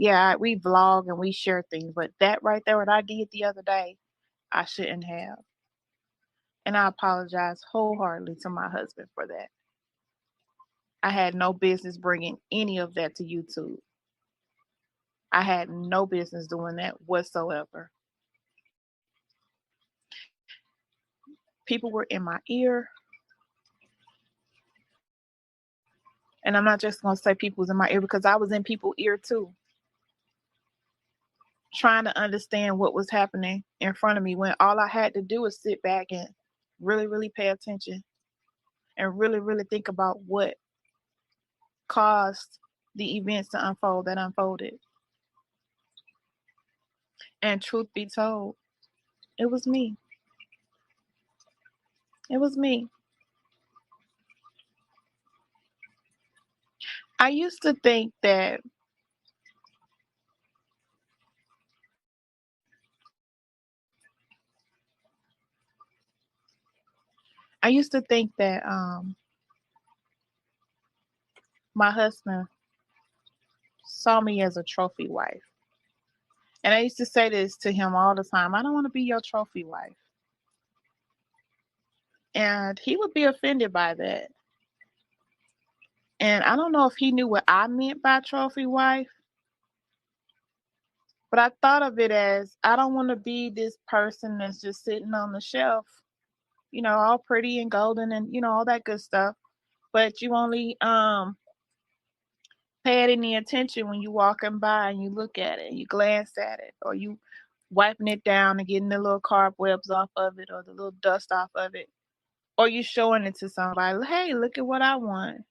Yeah, we vlog and we share things, but that right there, what I did the other day, I shouldn't have. And I apologize wholeheartedly to my husband for that. I had no business bringing any of that to YouTube. I had no business doing that whatsoever. People were in my ear, and I'm not just going to say people was in my ear because I was in people's ear too, trying to understand what was happening in front of me when all I had to do was sit back and really, really pay attention and really, really think about what caused the events to unfold that unfolded. And truth be told, it was me. It was me. I used to think that I used to think that my husband saw me as a trophy wife. And I used to say this to him all the time. I don't want to be your trophy wife. And he would be offended by that. And I don't know if he knew what I meant by trophy wife, but I thought of it as I don't want to be this person that's just sitting on the shelf, all pretty and golden and, all that good stuff. But you only pay it any attention when you walking by and you look at it, you glance at it, or you wiping it down and getting the little cobwebs off of it or the little dust off of it, or you showing it to somebody, hey, look at what I want.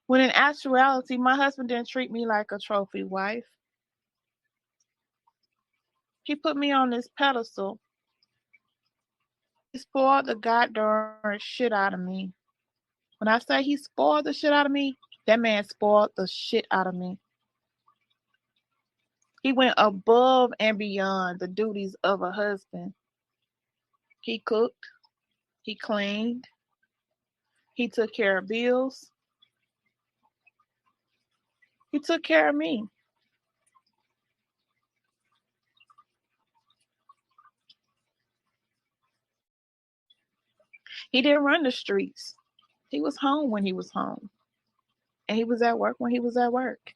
When in actuality, my husband didn't treat me like a trophy wife. He put me on this pedestal. He spoiled the goddamn shit out of me. When I say he spoiled the shit out of me, that man spoiled the shit out of me. He went above and beyond the duties of a husband. He cooked, he cleaned, he took care of bills, he took care of me. He didn't run the streets. He was home when he was home. And he was at work when he was at work.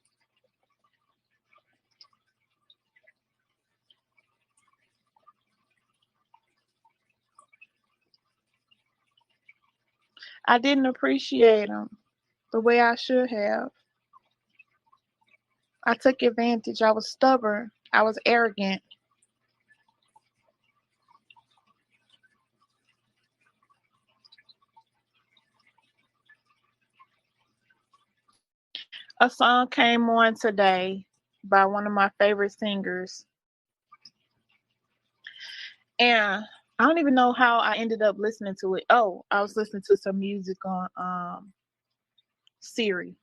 I didn't appreciate him the way I should have. I took advantage. I was stubborn. I was arrogant. A song came on today by one of my favorite singers. And I don't even know how I ended up listening to it. Oh, I was listening to some music on Siri.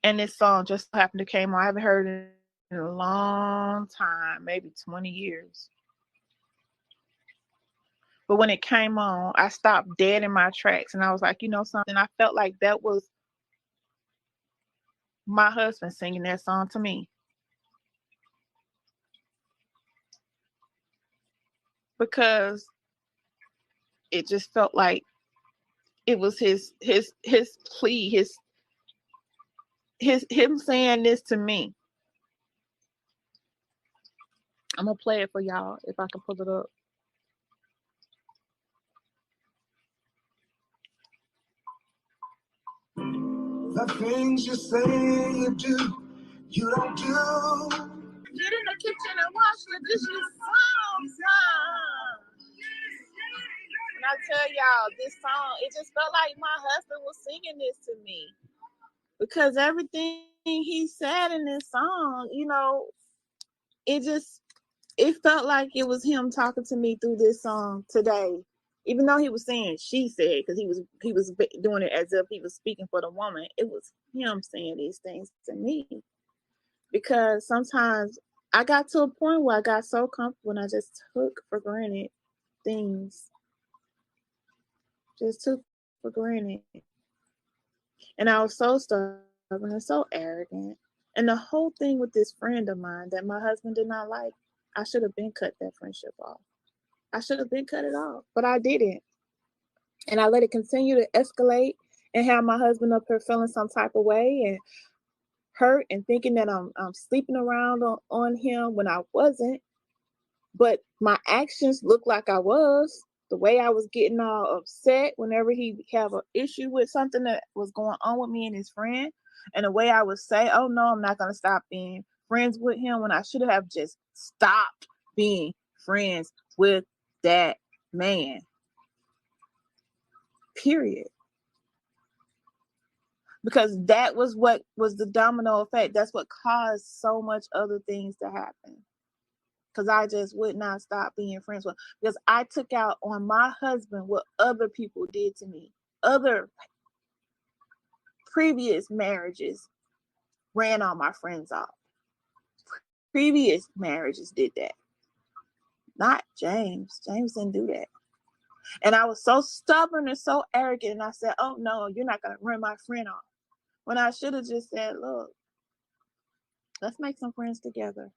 And this song just happened to came on. I haven't heard it in a long time, maybe 20 years. But when it came on, I stopped dead in my tracks and I was like, you know something? I felt like that was my husband singing that song to me. Because it just felt like it was his plea, him saying this to me. I'm gonna play it for y'all if I can pull it up. The things you say you do, you don't do. Get in the kitchen and wash the dishes sometimes. And I tell y'all, this song, it just felt like my husband was singing this to me. Because everything he said in this song, it felt like it was him talking to me through this song today. Even though he was saying she said, because he was doing it as if he was speaking for the woman, it was him saying these things to me. Because sometimes I got to a point where I got so comfortable and I just took for granted things. Just took for granted. And I was so stubborn. and so arrogant. And the whole thing with this friend of mine that my husband did not like, I should have been cut that friendship off. I should have been cut it off, but I didn't. And I let it continue to escalate and have my husband up here feeling some type of way and hurt and thinking that I'm sleeping around on him when I wasn't. But my actions looked like I was. The way I was getting all upset whenever he have an issue with something that was going on with me and his friend, and the way I would say, oh no, I'm not going to stop being friends with him, when I should have just stopped being friends with that man. Period. Because that was what was the domino effect. That's what caused so much other things to happen. Because I just would not stop being friends with him. Because I took out on my husband what other people did to me. Other previous marriages ran all my friends off. Previous marriages did that. Not James. James didn't do that. And I was so stubborn and so arrogant. And I said, oh no, you're not going to run my friend off. When I should have just said, look, let's make some friends together.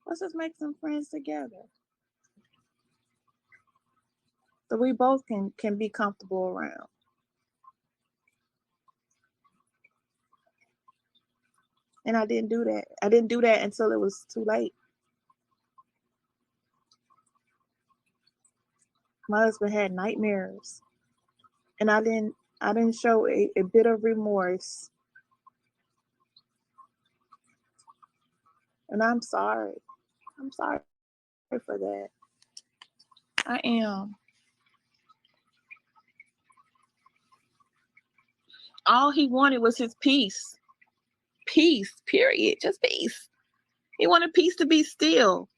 Let's just make some friends together. So we both can be comfortable around. And I didn't do that. I didn't do that until it was too late. My husband had nightmares. And I didn't show a bit of remorse. And I'm sorry. I'm sorry for that. I am. All he wanted was his peace. Peace, period. Just peace. He wanted peace to be still.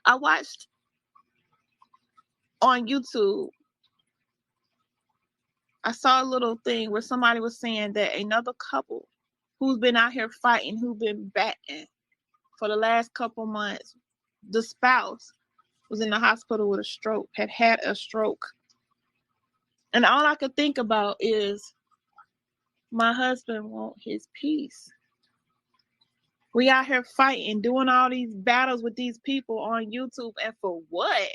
I watched on YouTube, I saw a little thing where somebody was saying that another couple who's been out here fighting, who've been batting for the last couple months, the spouse was in the hospital with a stroke, had a stroke. And all I could think about is my husband wants his peace. We out here fighting, doing all these battles with these people on YouTube, and for what?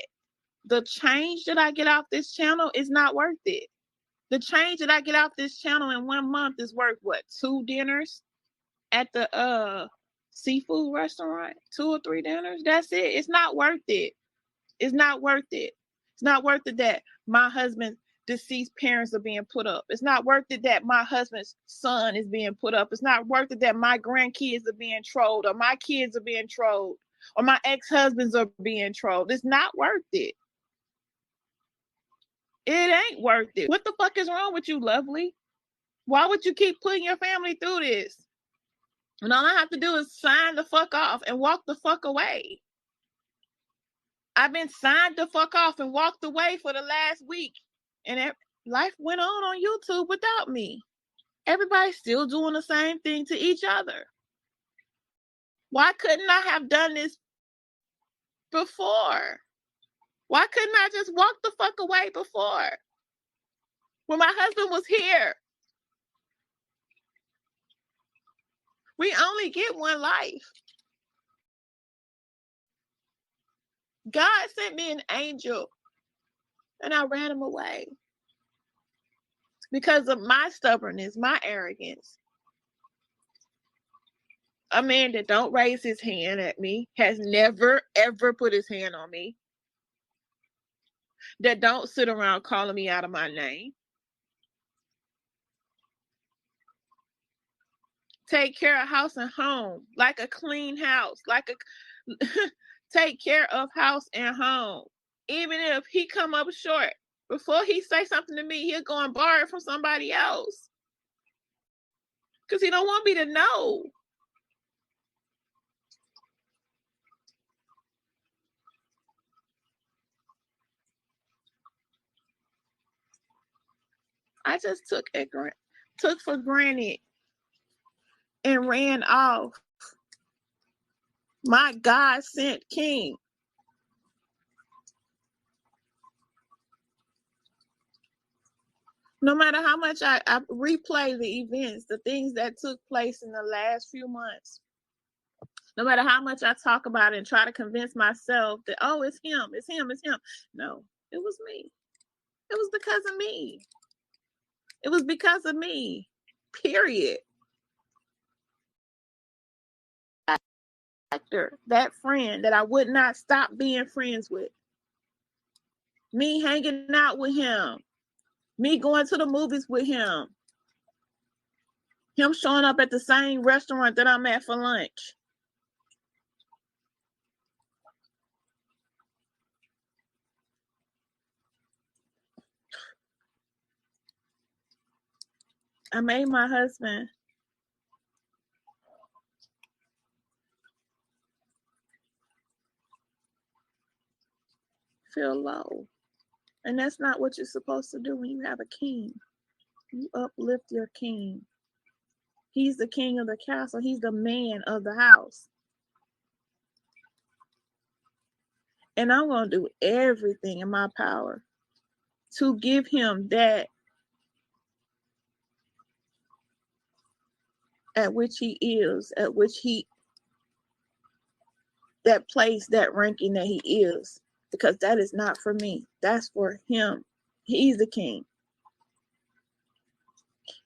The change that I get off this channel is not worth it. The change that I get off this channel in 1 month is worth what? 2 dinners at the seafood restaurant? 2 or 3 dinners? That's it. It's not worth it. It's not worth it. It's not worth it that my husband's deceased parents are being put up. It's not worth it that my husband's son is being put up. It's not worth it that my grandkids are being trolled, or my kids are being trolled, or my ex-husbands are being trolled. It's not worth it. It ain't worth it. What the fuck is wrong with you, lovely? Why would you keep putting your family through this? And all I have to do is sign the fuck off and walk the fuck away. I've been signed the fuck off and walked away for the last week. And life went on YouTube without me. Everybody's still doing the same thing to each other. Why couldn't I have done this before? Why couldn't I just walk the fuck away before? When my husband was here. We only get one life. God sent me an angel and I ran him away because of my stubbornness, my arrogance. A man that don't raise his hand at me, has never, ever put his hand on me, that don't sit around calling me out of my name. Take care of house and home, like a clean house, take care of house and home. Even if he come up short, before he say something to me, he'll go and borrow it from somebody else. Because he don't want me to know. I just took for granted and ran off my God sent king. No matter how much I replay the events, the things that took place in the last few months, no matter how much I talk about it and try to convince myself that, oh, it's him, it's him, it's him. No, it was me. It was because of me. It was because of me. Period. That friend that I would not stop being friends with. Me hanging out with him. Me going to the movies with him. Him showing up at the same restaurant that I'm at for lunch. I made my husband feel low. And that's not what you're supposed to do when you have a king. You uplift your king. He's the king of the castle. He's the man of the house. And I'm going to do everything in my power to give him that at which he is, at which that place, that ranking that he is, because that is not for me. That's for him. He's the king.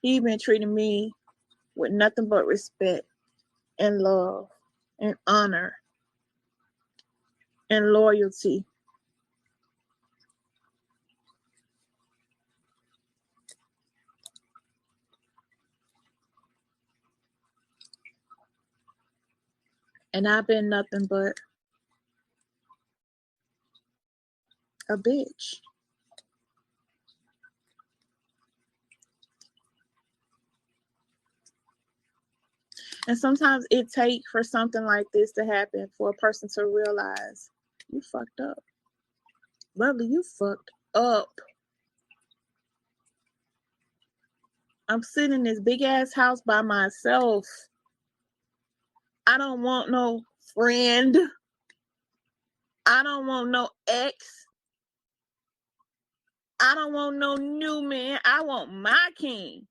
He's been treating me with nothing but respect and love and honor and loyalty. And I've been nothing but a bitch. And sometimes it takes for something like this to happen for a person to realize you fucked up. Lovely, you fucked up. I'm sitting in this big ass house by myself. I don't want no friend. I don't want no ex. I don't want no new man. I want my king.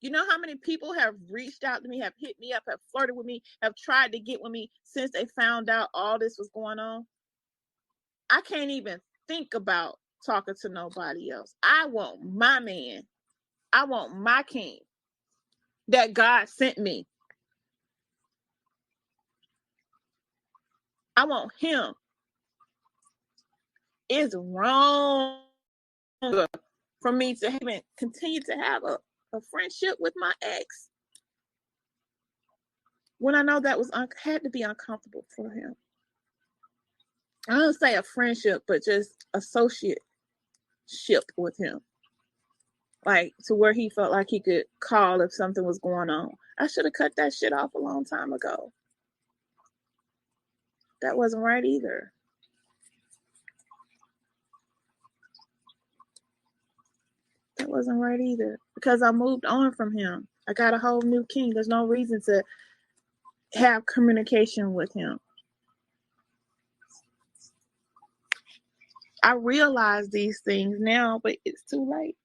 You know how many people have reached out to me, have hit me up, have flirted with me, have tried to get with me since they found out all this was going on? I can't even think about talking to nobody else. I want my man. I want my king that God sent me. I want him. It's wrong for me to even continue to have a friendship with my ex when I know that was had to be uncomfortable for him. I don't say a friendship, but just associateship with him. Like to where he felt like he could call if something was going on. I should have cut that shit off a long time ago. That wasn't right either. That wasn't right either. Because I moved on from him. I got a whole new king. There's no reason to have communication with him. I realize these things now, but it's too late.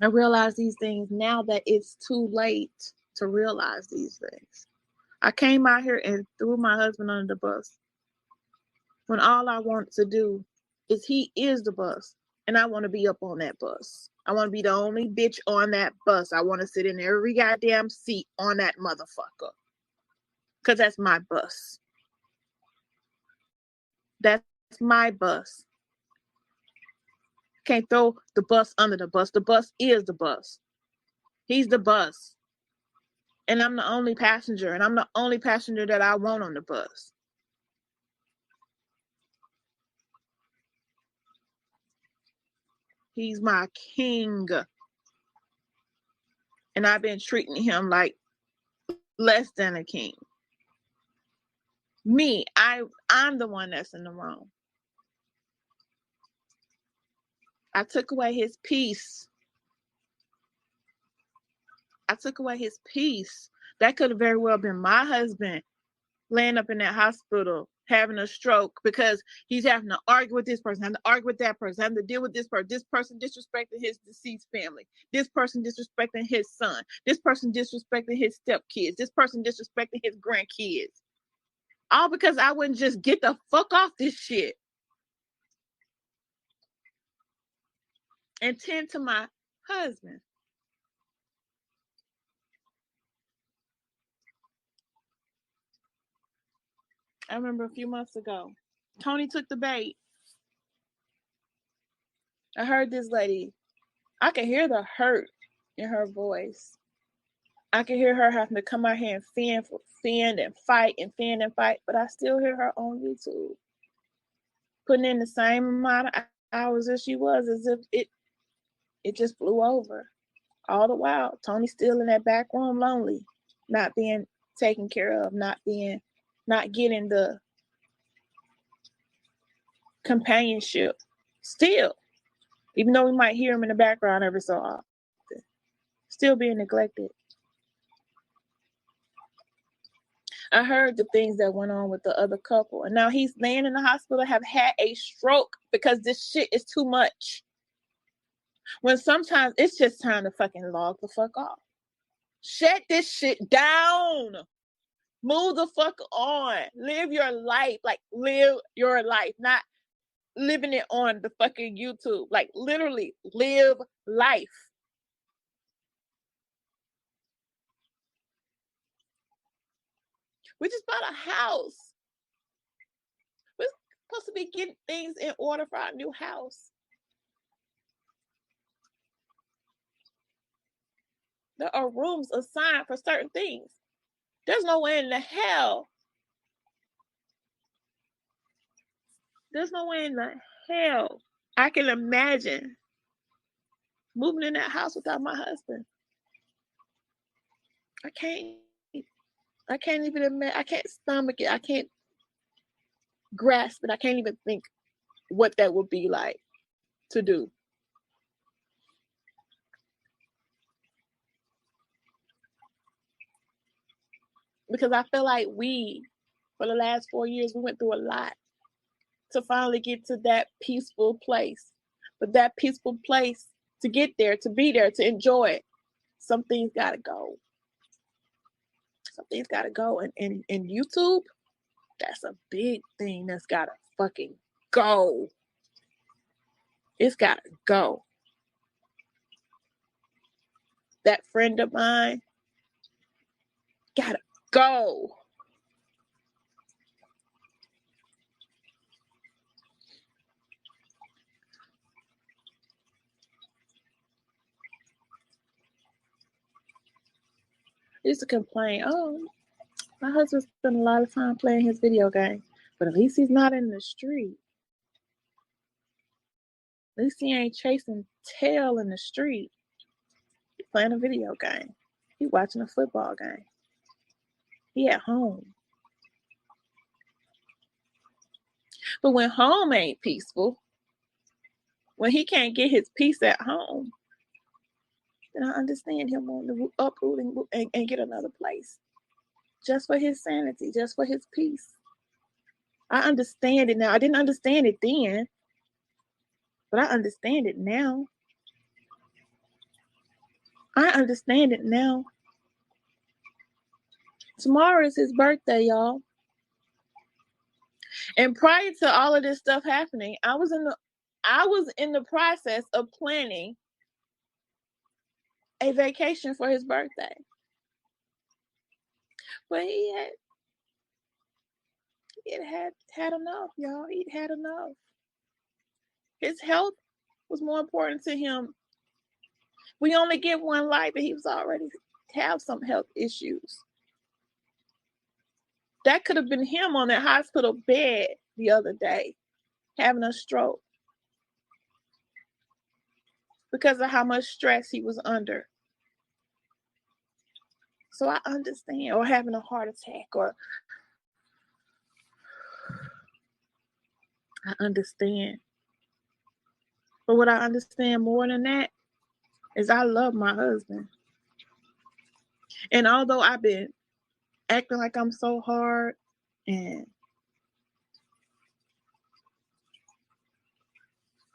I realize these things now that it's too late to realize these things. I came out here and threw my husband under the bus when all I want to do is he is the bus and I want to be up on that bus. I want to be the only bitch on that bus. I want to sit in every goddamn seat on that motherfucker because that's my bus. That's my bus. Can't throw the bus under the bus. The bus is the bus. He's the bus. And I'm the only passenger. And I'm the only passenger that I want on the bus. He's my king. And I've been treating him like less than a king. Me, I'm the one that's in the wrong. I took away his peace. I took away his peace. That could have very well been my husband laying up in that hospital having a stroke because he's having to argue with this person, having to argue with that person, having to deal with this person disrespecting his deceased family, this person disrespecting his son, this person disrespecting his stepkids, this person disrespecting his grandkids. All because I wouldn't just get the fuck off this shit and tend to my husband. I remember a few months ago, Tony took the bait. I heard this lady. I could hear the hurt in her voice. I could hear her having to come out here and fend and fight, but I still hear her on YouTube putting in the same amount of hours as she was, as if it just flew over. All the while, Tony's still in that back room, lonely, not being taken care of, not getting the companionship. Still, even though we might hear him in the background every so often, still being neglected. I heard the things that went on with the other couple, and now he's laying in the hospital, have had a stroke because this shit is too much. When sometimes it's just time to fucking log the fuck off. Shut this shit down. Move the fuck on. Live your life. Like, live your life. Not living it on the fucking YouTube. Like, literally, live life. We just bought a house. We're supposed to be getting things in order for our new house. There are rooms assigned for certain things. There's no way in the hell. There's no way in the hell I can imagine moving in that house without my husband. I can't even imagine. I can't stomach it. I can't grasp it. I can't even think what that would be like to do. Because I feel like for the last 4 years, we went through a lot to finally get to that peaceful place. But that peaceful place, to get there, to be there, to enjoy it, some things gotta go. Something's gotta go. And YouTube, that's a big thing that's gotta fucking go. It's gotta go. That friend of mine gotta go. I used to complain, oh, my husband spent a lot of time playing his video game, but at least he's not in the street. At least he ain't chasing tail in the street. He's playing a video game. He's watching a football game. He at home. But when home ain't peaceful, when he can't get his peace at home, then I understand him wanting to uproot and get another place. Just for his sanity, just for his peace. I understand it now. I didn't understand it then, but I understand it now. I understand it now. Tomorrow is his birthday, y'all. And prior to all of this stuff happening, I was in the process of planning a vacation for his birthday. But he had enough, y'all. He had enough. His health was more important to him. We only get one life, and he was already have some health issues. That could have been him on that hospital bed the other day, having a stroke because of how much stress he was under. So I understand, or having a heart attack, or I understand. But what I understand more than that is I love my husband. And although I've been acting like I'm so hard and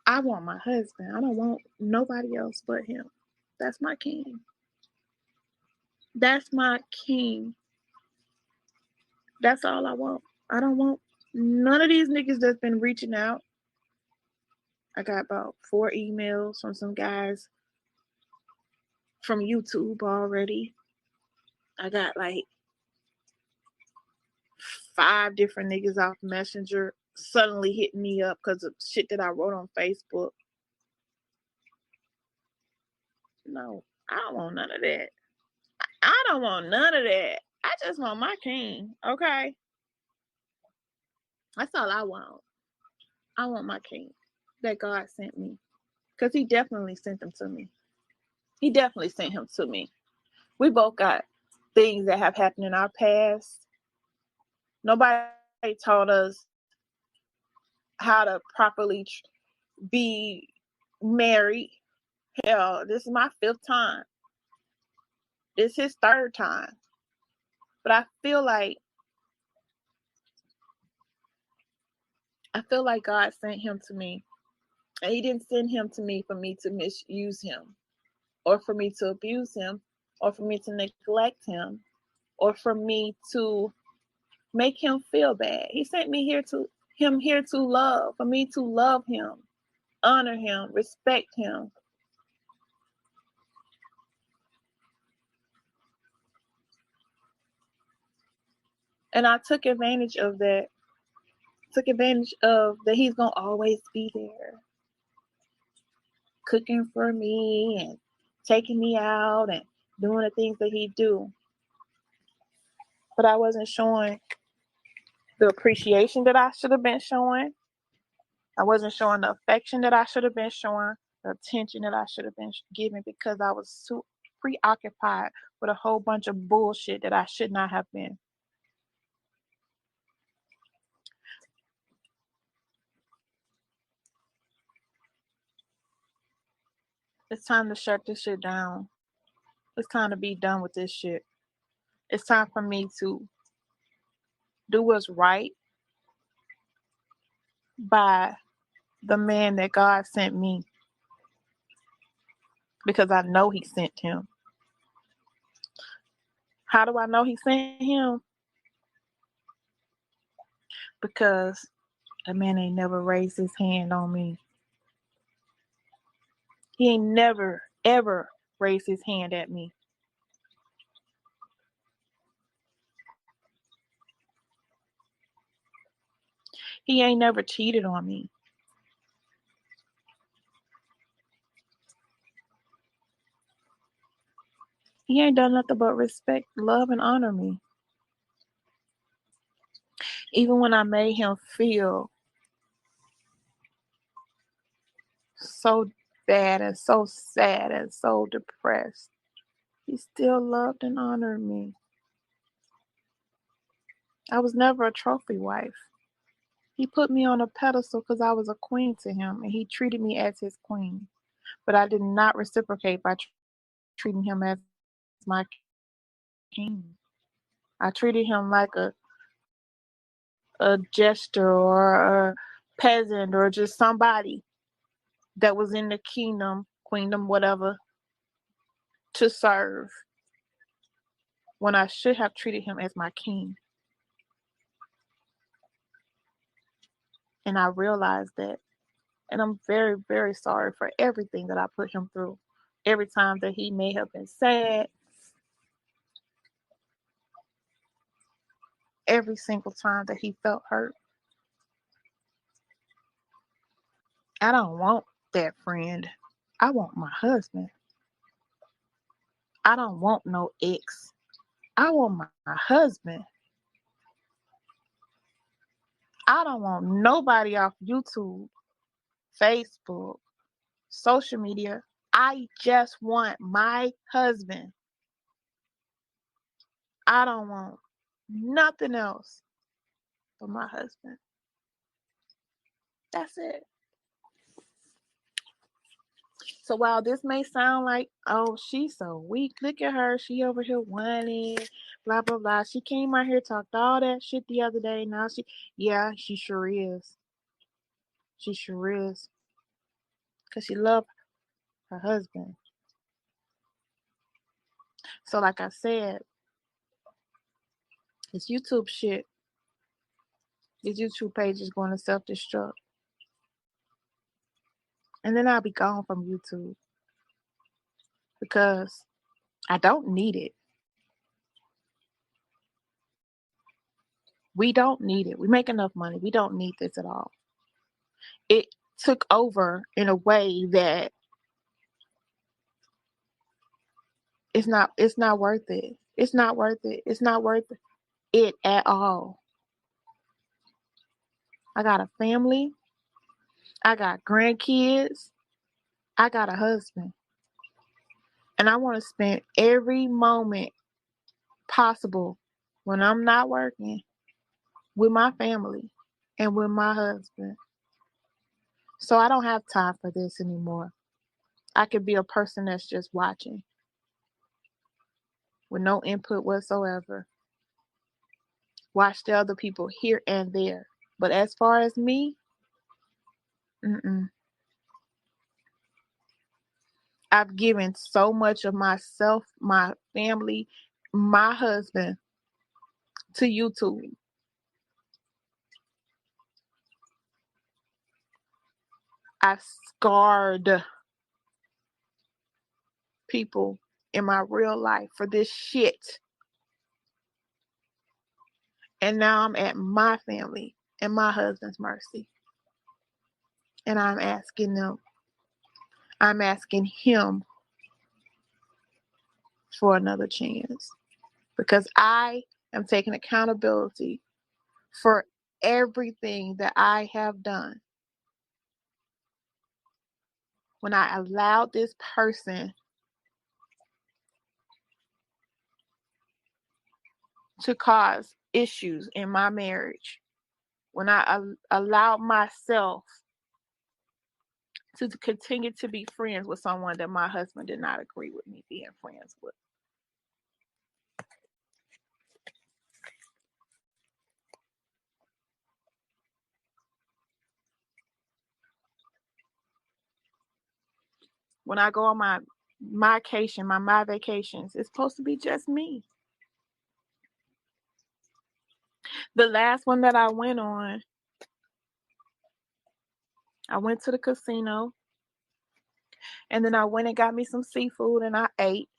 I want my husband. I don't want nobody else but him. That's my king. That's my king. That's all I want. I don't want none of these niggas that's been reaching out. I got about 4 emails from some guys from YouTube already. I got like 5 different niggas off Messenger suddenly hitting me up because of shit that I wrote on Facebook. No, I don't want none of that. I don't want none of that. I just want my king, okay? That's all I want. I want my king that God sent me. Because he definitely sent him to me. He definitely sent him to me. We both got things that have happened in our past. Nobody taught us how to properly be married. Hell, this is my 5th time. This is his 3rd time. But I feel like God sent him to me. And he didn't send him to me for me to misuse him, or for me to abuse him, or for me to neglect him, or for me to make him feel bad. He sent me here to love, for me to love him, honor him, respect him. And I took advantage of that. Took advantage of that he's going to always be there. Cooking for me and taking me out and doing the things that he do. But I wasn't showing the appreciation that I should have been showing. I wasn't showing the affection that I should have been showing, the attention that I should have been giving, because I was too preoccupied with a whole bunch of bullshit that I should not have been. It's time to shut this shit down. It's time to be done with this shit. It's time for me to do what's right by the man that God sent me, because I know he sent him. How do I know he sent him? Because the man ain't never raised his hand on me. He ain't never, ever raised his hand at me. He ain't never cheated on me. He ain't done nothing but respect, love, and honor me. Even when I made him feel so bad and so sad and so depressed, he still loved and honored me. I was never a trophy wife. He put me on a pedestal because I was a queen to him, and he treated me as his queen. But I did not reciprocate by treating him as my king. I treated him like a jester or a peasant or just somebody that was in the kingdom, queendom, whatever, to serve, when I should have treated him as my king. And I realized that. And I'm very, very sorry for everything that I put him through. Every time that he may have been sad. Every single time that he felt hurt. I don't want that friend. I want my husband. I don't want no ex. I want my husband. I don't want nobody off YouTube, Facebook, social media. I just want my husband. I don't want nothing else but my husband. That's it. So while this may sound like, oh, she's so weak, look at her, she over here whining, blah, blah, blah. She came out here, talked all that shit the other day. Now she sure is. She sure is. because she loved her husband. So like I said, this YouTube shit, this YouTube page is going to self-destruct. And then I'll be gone from YouTube because I don't need it. We don't need it. We make enough money. We don't need this at all. It took over in a way that it's not worth it. It's not worth it. It's not worth it at all. I got a family. I got grandkids. I got a husband. And I want to spend every moment possible when I'm not working with my family and with my husband. So I don't have time for this anymore. I could be a person that's just watching with no input whatsoever. Watch the other people here and there. But as far as me, I've given so much of myself, my family, my husband to YouTube. I've scarred people in my real life for this shit. And now I'm at my family and my husband's mercy. And I'm asking him for another chance. Because I am taking accountability for everything that I have done. When I allowed this person to cause issues in my marriage, when I allowed myself to continue to be friends with someone that my husband did not agree with me being friends with. When I go on my vacations, it's supposed to be just me. The last one that I went on, I went to the casino, and then I went and got me some seafood and I ate.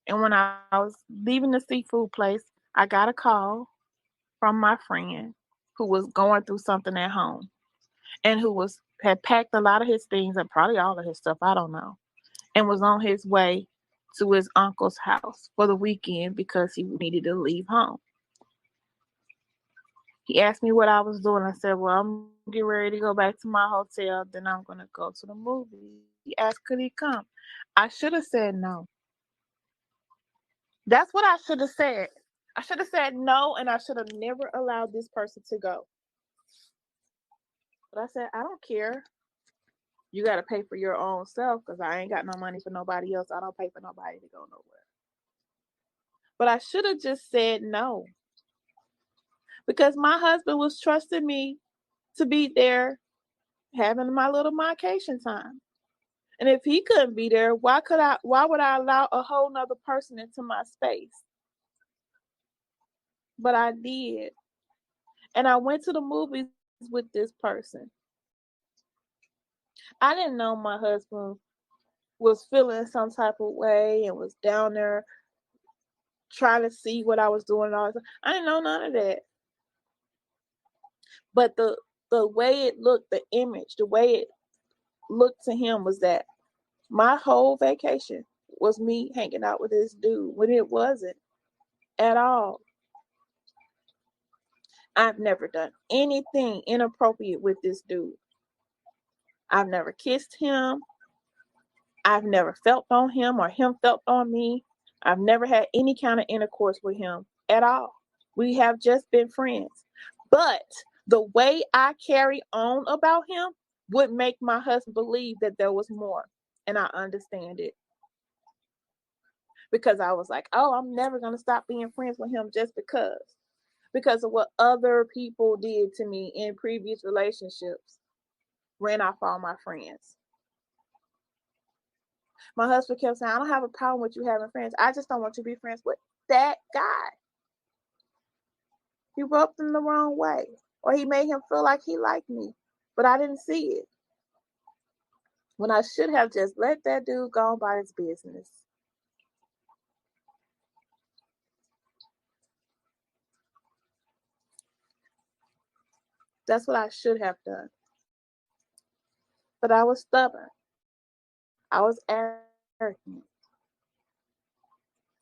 And when I was leaving the seafood place, I got a call from my friend who was going through something at home and who had packed a lot of his things and probably all of his stuff, I don't know, and was on his way to his uncle's house for the weekend because he needed to leave home. He asked me what I was doing. I said, well, I'm getting ready to go back to my hotel. Then I'm going to go to the movie. He asked, could he come? I should have said no. That's what I should have said. I should have said no, and I should have never allowed this person to go. But I said, I don't care. You got to pay for your own self because I ain't got no money for nobody else. I don't pay for nobody to go nowhere. But I should have just said no. Because my husband was trusting me to be there having my little vacation time. And if he couldn't be there, why would I allow a whole nother person into my space? But I did. And I went to the movies with this person. I didn't know my husband was feeling some type of way and was down there trying to see what I was doing and all that. I didn't know none of that. But the way it looked, the image, the way it looked to him was that my whole vacation was me hanging out with this dude when it wasn't at all. I've never done anything inappropriate with this dude. I've never kissed him. I've never felt on him or him felt on me. I've never had any kind of intercourse with him at all. We have just been friends. But the way I carry on about him would make my husband believe that there was more. And I understand it. Because I was like, oh, I'm never going to stop being friends with him just because of what other people did to me in previous relationships, ran off all my friends. My husband kept saying, I don't have a problem with you having friends. I just don't want you to be friends with that guy. He rubbed him the wrong way. Or he made him feel like he liked me. But I didn't see it. When I should have just let that dude go about his business. That's what I should have done. But I was stubborn. I was arrogant.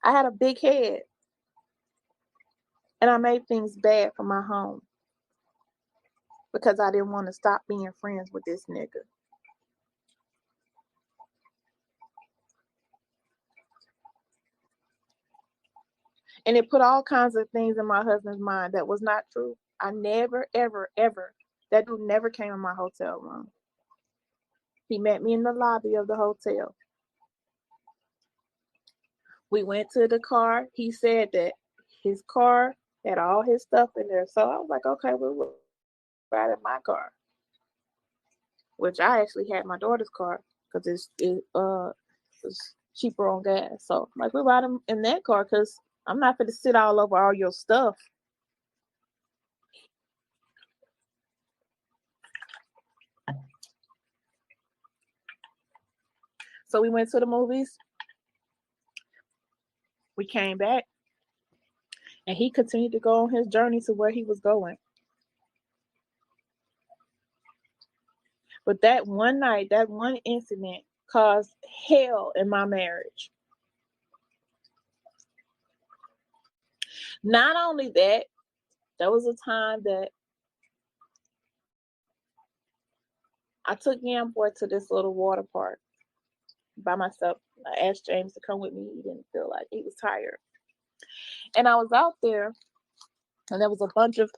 I had a big head. And I made things bad for my home. Because I didn't want to stop being friends with this nigga. And it put all kinds of things in my husband's mind that was not true. I never, ever, ever, that dude never came in my hotel room. He met me in the lobby of the hotel. We went to the car. He said that his car had all his stuff in there. So I was like, okay, we'll ride in my car. Which I actually had my daughter's car because it was cheaper on gas. So I'm like, we'll ride in that car because I'm not going to sit all over all your stuff. So we went to the movies. We came back. And he continued to go on his journey to where he was going. But that one night, that one incident caused hell in my marriage. Not only that, there was a time that I took Young Boy to this little water park by myself. I asked James to come with me. He didn't feel like he was tired. And I was out there, and there was a bunch of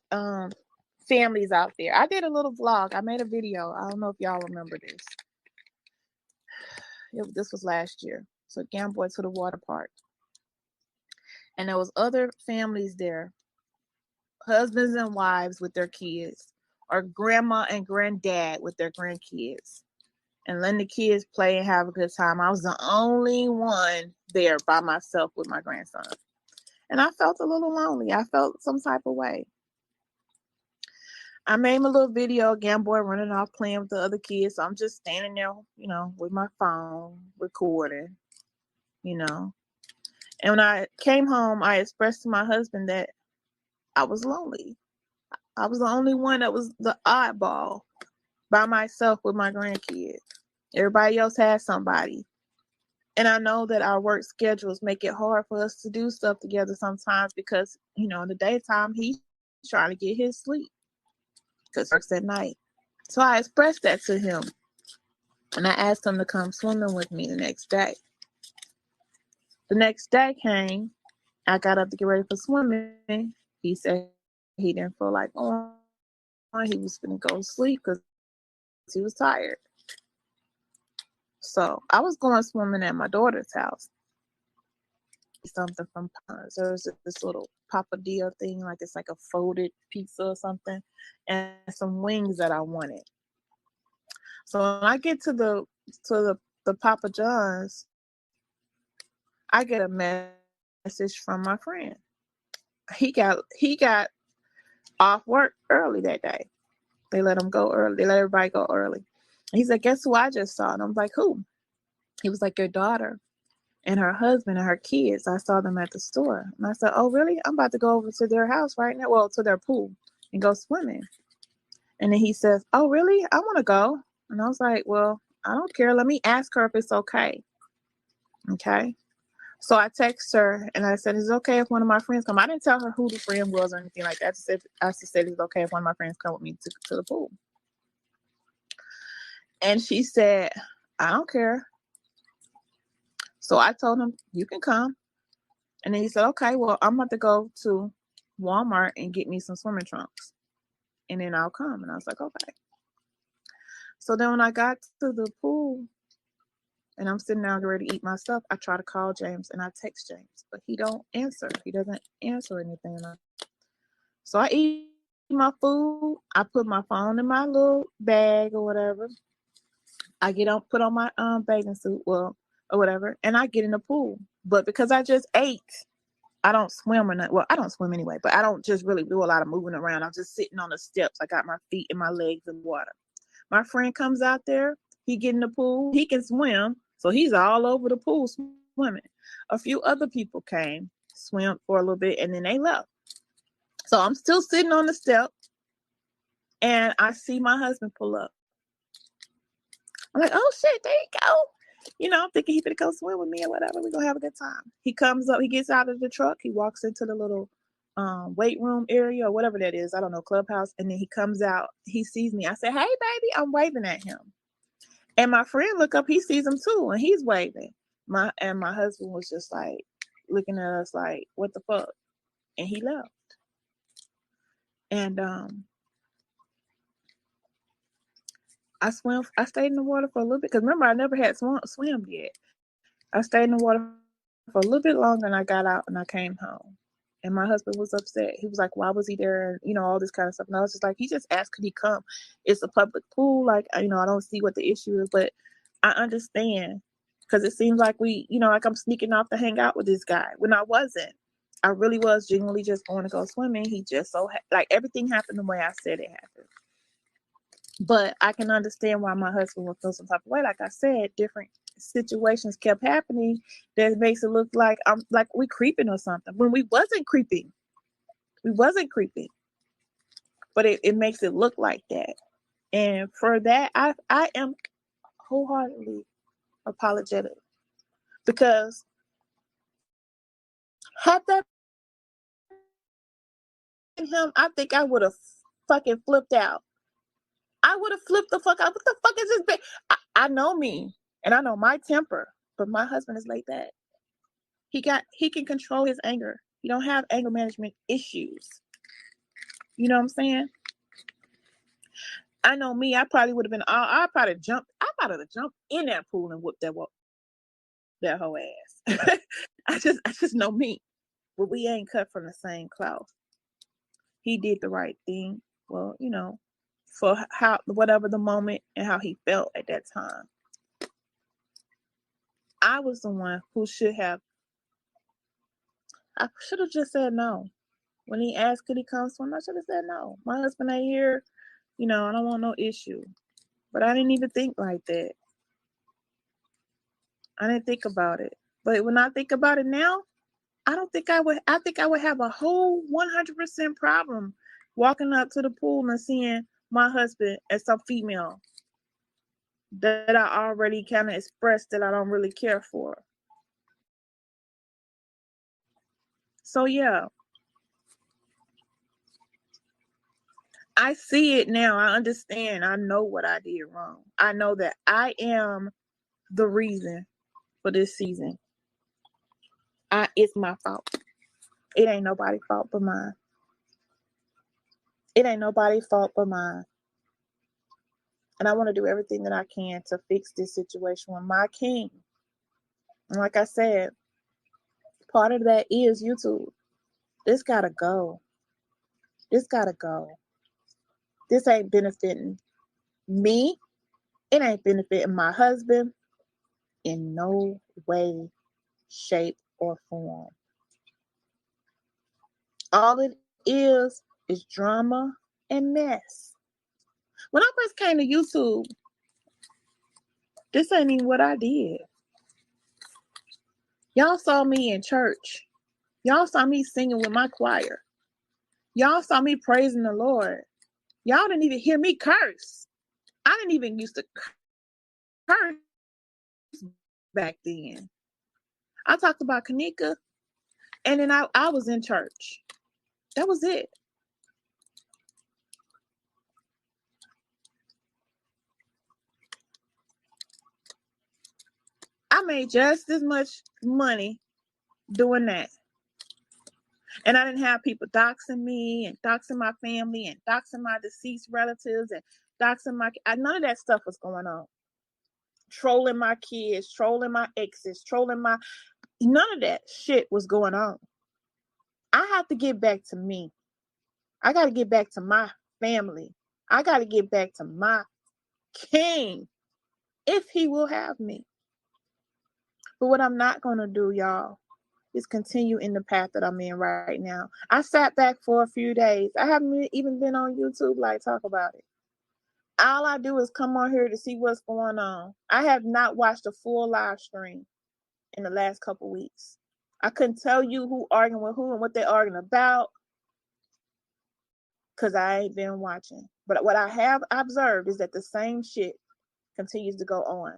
families out there. I did a little vlog. I made a video. I don't know if y'all remember this. This was last year. So Young Boy to the water park. And there was other families there, husbands and wives with their kids, or grandma and granddad with their grandkids, and letting the kids play and have a good time. I was the only one there by myself with my grandson. And I felt a little lonely. I felt some type of way. I made my little video, Young Boy running off playing with the other kids. So I'm just standing there, with my phone, recording, And when I came home, I expressed to my husband that I was lonely. I was the only one that was the oddball by myself with my grandkids. Everybody else had somebody. And I know that our work schedules make it hard for us to do stuff together sometimes because, in the daytime, he's trying to get his sleep because it works at night. So I expressed that to him. And I asked him to come swimming with me the next day. The next day came. I got up to get ready for swimming. He said he didn't feel like going. He was going to go to sleep because he was tired. So I was going swimming at my daughter's house. Something from Ponds. There was this little papadilla thing, like it's like a folded pizza or something, and some wings that I wanted. So when I get to the Papa John's, I get a message from my friend. He got off work early that day. They let him go early. They let everybody go early. And he said, guess who I just saw? And I'm like, who? He was like, your daughter and her husband and her kids. I saw them at the store. And I said, oh, really? I'm about to go over to their house right now. Well, to their pool and go swimming. And then he says, oh, really? I want to go. And I was like, well, I don't care. Let me ask her if it's okay. Okay. So I text her and I said, is it okay if one of my friends come? I didn't tell her who the friend was or anything like that. I just said it's okay if one of my friends come with me to the pool. And she said, I don't care. So I told him, you can come. And then he said, okay, well, I'm about to go to Walmart and get me some swimming trunks. And then I'll come. And I was like, okay. So then when I got to the pool and I'm sitting down ready to eat my stuff, I try to call James and I text James, but he don't answer. He doesn't answer anything. So I eat my food. I put my phone in my little bag or whatever. I get on, put on my bathing suit. Well, or whatever, and I get in the pool. But because I just ate, I don't swim or not. Well, I don't swim anyway, but I don't just really do a lot of moving around. I'm just sitting on the steps. I got my feet and my legs in water. My friend comes out there. He get in the pool. He can swim, so he's all over the pool swimming. A few other people came, swim for a little bit, and then they left. So I'm still sitting on the step, and I see my husband pull up. I'm like, oh shit, there you go. I'm thinking he could go swim with me or whatever. We're gonna have a good time. He comes up, he gets out of the truck, he walks into the little weight room area or whatever that is. I don't know, clubhouse. And then he comes out, he sees me. I say, hey baby, I'm waving at him. And my friend look up, he sees him too, and he's waving. My husband was just like looking at us like, what the fuck? And he left. And I stayed in the water for a little bit, because remember, I never had swam yet. I stayed in the water for a little bit longer, and I got out and I came home. And my husband was upset. He was like, why was he there? And, all this kind of stuff. And I was just like, he just asked, could he come? It's a public pool. Like, I don't see what the issue is, but I understand, because it seems like like I'm sneaking off to hang out with this guy when I wasn't. I really was genuinely just going to go swimming. He just like everything happened the way I said it happened. But I can understand why my husband would feel some type of way. Like I said, different situations kept happening that makes it look like I'm like we creeping or something, when we wasn't creeping. But it makes it look like that. And for that, I am wholeheartedly apologetic, because had that been him, I think I would have fucking flipped out. I would have flipped the fuck out. What the fuck is this bitch? I know me, and I know my temper, but my husband is like that. He can control his anger. He don't have anger management issues. You know what I'm saying? I know me. I probably would have been. I probably have jumped in that pool and whooped that whole ass. I just know me. But we ain't cut from the same cloth. He did the right thing. Well, for whatever the moment and how he felt at that time. I was the one who I should have just said no. When he asked could he come swim, I should have said no. My husband ain't here. I don't want no issue. But I didn't even think like that. I didn't think about it. But when I think about it now, I think I would have a whole 100% problem walking up to the pool and seeing my husband as some female that I already kind of expressed that I don't really care for. So yeah, I see it now. I understand. I know what I did wrong. I know that I am the reason for this season. It's my fault. It ain't nobody's fault but mine. It ain't nobody's fault but mine. And I want to do everything that I can to fix this situation with my king. And like I said, part of that is YouTube. This gotta go. This gotta go. This ain't benefiting me. It ain't benefiting my husband in no way, shape, or form. All it is drama and mess. When I first came to YouTube, this ain't even what I did. Y'all saw me in church. Y'all saw me singing with my choir. Y'all saw me praising the Lord. Y'all didn't even hear me curse. I didn't even used to curse back then. I talked about Kanika, and then I was in church. That was it. I made just as much money doing that. And I didn't have people doxing me and doxing my family and doxing my deceased relatives and doxing none of that stuff was going on. Trolling my kids, trolling my exes, none of that shit was going on. I have to get back to me. I got to get back to my family. I got to get back to my king if he will have me. But what I'm not going to do, y'all, is continue in the path that I'm in right now. I sat back for a few days. I haven't even been on YouTube like talk about it. All I do is come on here to see what's going on. I have not watched a full live stream in the last couple weeks. I couldn't tell you who arguing with who and what they're arguing about because I ain't been watching. But what I have observed is that the same shit continues to go on.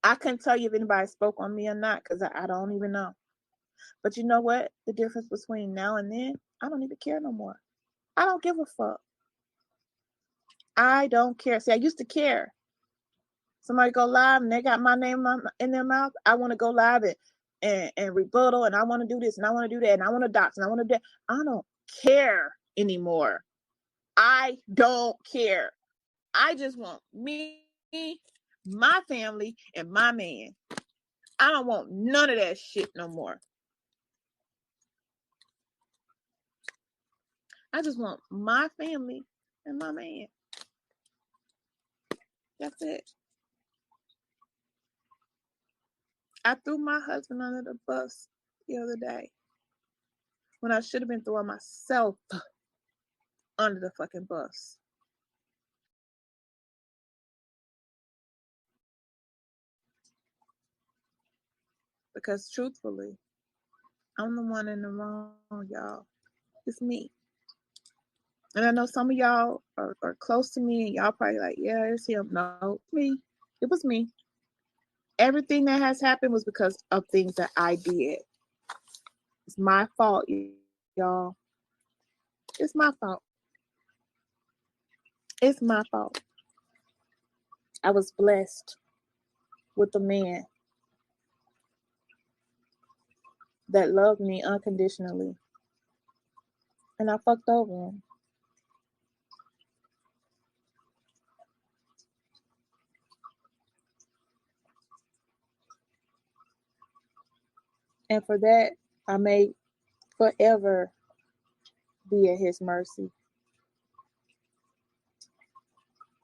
I couldn't tell you if anybody spoke on me or not because I don't even know. But you know what? The difference between now and then, I don't even care no more. I don't give a fuck. I don't care. See, I used to care. Somebody go live and they got my name in their mouth. I want to go live and rebuttal, and I want to do this and I want to do that and I want to dox and I want to do that. I don't care anymore. I don't care. I just want me, my family, and my man. I don't want none of that shit no more. I just want my family and my man. That's it. I threw my husband under the bus the other day when I should have been throwing myself under the fucking bus. Because truthfully, I'm the one in the wrong, y'all. It's me. And I know some of y'all are close to me and y'all probably like, yeah, it's him. No, it's me. It was me. Everything that has happened was because of things that I did. It's my fault, y'all. It's my fault. It's my fault. I was blessed with a man that loved me unconditionally. And I fucked over him. And for that, I may forever be at his mercy.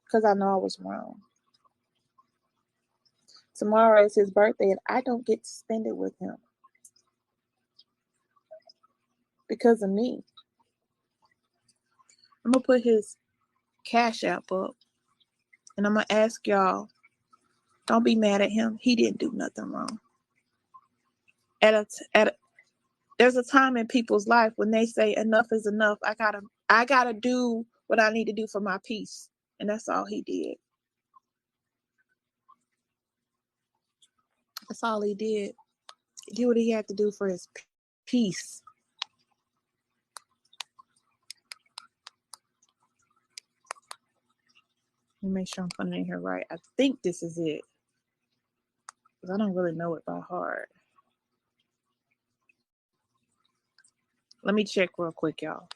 Because I know I was wrong. Tomorrow is his birthday and I don't get to spend it with him. Because of me. I'm going to put his Cash App up. And I'm going to ask y'all, don't be mad at him. He didn't do nothing wrong. There's a time in people's life when they say enough is enough. I gotta do what I need to do for my peace. And that's all he did. That's all he did. He did what he had to do for his peace. Let me make sure I'm putting it in here right. I think this is it. Because I don't really know it by heart. Let me check real quick, y'all.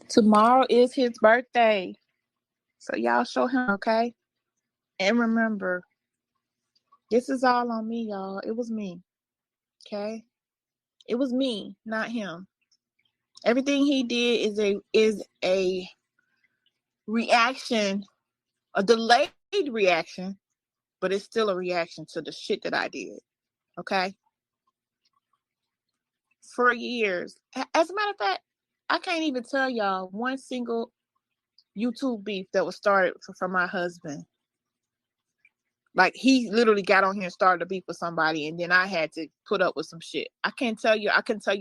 Tomorrow is his birthday. So y'all show him, okay? And remember, this is all on me, y'all. It was me. Okay? It was me, not him. Everything he did is a reaction, a delayed reaction, but it's still a reaction to the shit that I did. Okay? For years. As a matter of fact, I can't even tell y'all one single YouTube beef that was started from my husband. Like, he literally got on here and started a beef with somebody, and then I had to put up with some shit. I can tell you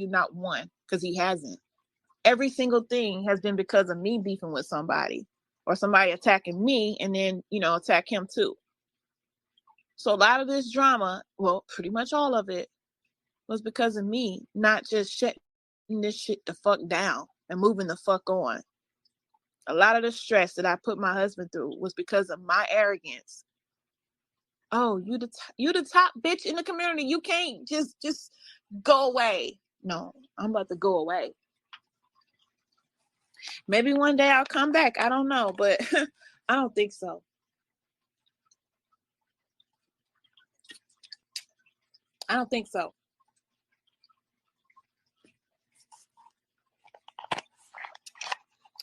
not one, because he hasn't. Every single thing has been because of me beefing with somebody, or somebody attacking me, and then, attack him too. So a lot of this drama, well, pretty much all of it, was because of me not just shutting this shit the fuck down and moving the fuck on. A lot of the stress that I put my husband through was because of my arrogance. Oh, you the top bitch in the community. You can't just go away. No, I'm about to go away. Maybe one day I'll come back. I don't know, but I don't think so. I don't think so.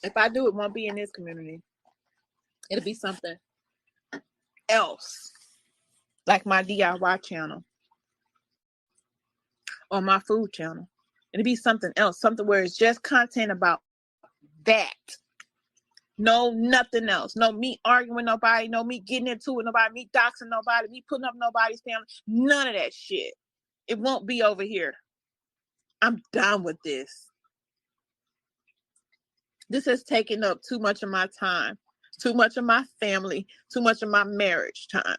If I do, it won't be in this community. It'll be something else, like my DIY channel or my food channel. It'll be something else, something where it's just content about that. No, nothing else. No me arguing with nobody. No me getting into it with nobody. Me doxing nobody. Me putting up nobody's family. None of that shit. It won't be over here. I'm done with this. This has taken up too much of my time, too much of my family, too much of my marriage time.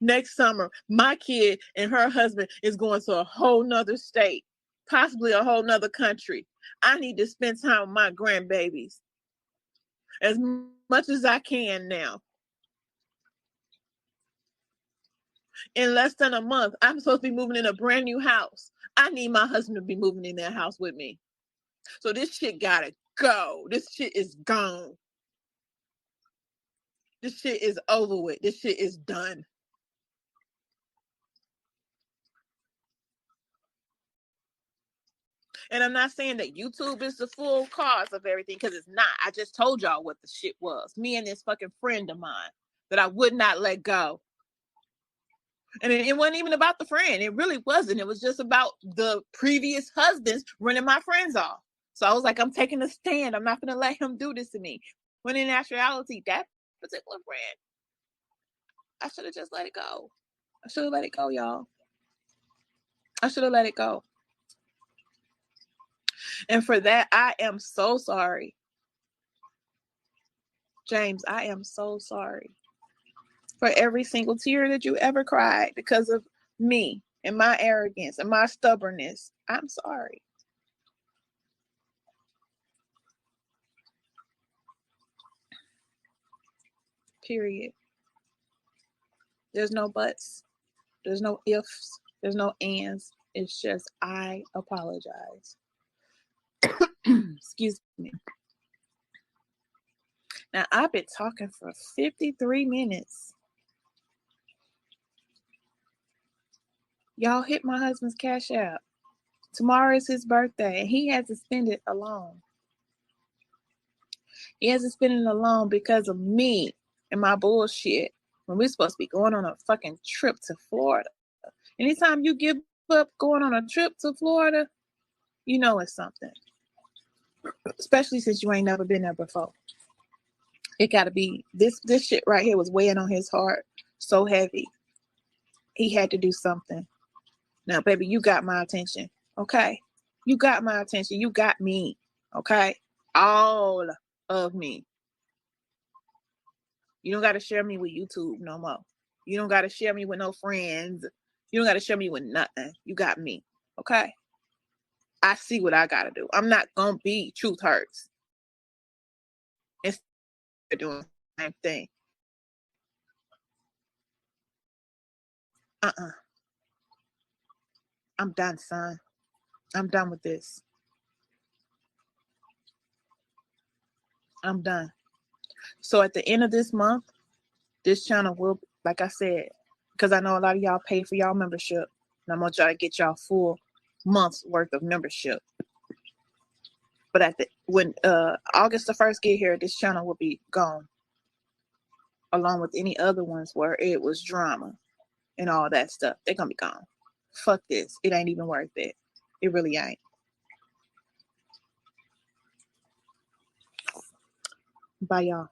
Next summer, my kid and her husband is going to a whole nother state, possibly a whole nother country. I need to spend time with my grandbabies as much as I can now. In less than a month, I'm supposed to be moving in a brand new house. I need my husband to be moving in that house with me. So this shit gotta go. This shit is gone. This shit is over with. This shit is done. And I'm not saying that YouTube is the full cause of everything, because it's not. I just told y'all what the shit was. Me and this fucking friend of mine that I would not let go. And it wasn't even about the friend. It really wasn't. It was just about the previous husbands running my friends off. So I was like, I'm taking a stand. I'm not going to let him do this to me. When in actuality, that particular friend, I should have just let it go. I should have let it go, y'all. I should have let it go. And for that, I am so sorry. James, I am so sorry for every single tear that you ever cried because of me and my arrogance and my stubbornness. I'm sorry. Period. There's no buts. There's no ifs. There's no ands. It's just, I apologize. Excuse me. Now, I've been talking for 53 minutes. Y'all hit my husband's Cash App. Tomorrow is his birthday, and he has to spend it alone. He has to spend it alone because of me and my bullshit when we're supposed to be going on a fucking trip to Florida. Anytime you give up going on a trip to Florida, you know it's something. Especially since you ain't never been there before. It gotta be, this shit right here was weighing on his heart so heavy. He had to do something. Now, baby, you got my attention, okay? You got my attention. You got me, okay? All of me. You don't got to share me with YouTube no more. You don't got to share me with no friends. You don't got to share me with nothing. You got me, okay? I see what I got to do. I'm not going to be Truth Hurts. Instead of doing the same thing. I'm done, son. I'm done with this. I'm done. So at the end of this month, this channel will, like I said, because I know a lot of y'all pay for y'all membership, and I want y'all to get y'all full month's worth of membership. But when August the 1st get here, this channel will be gone, along with any other ones where it was drama and all that stuff. They're gonna be gone. Fuck this. It ain't even worth it. It really ain't. Bye, y'all.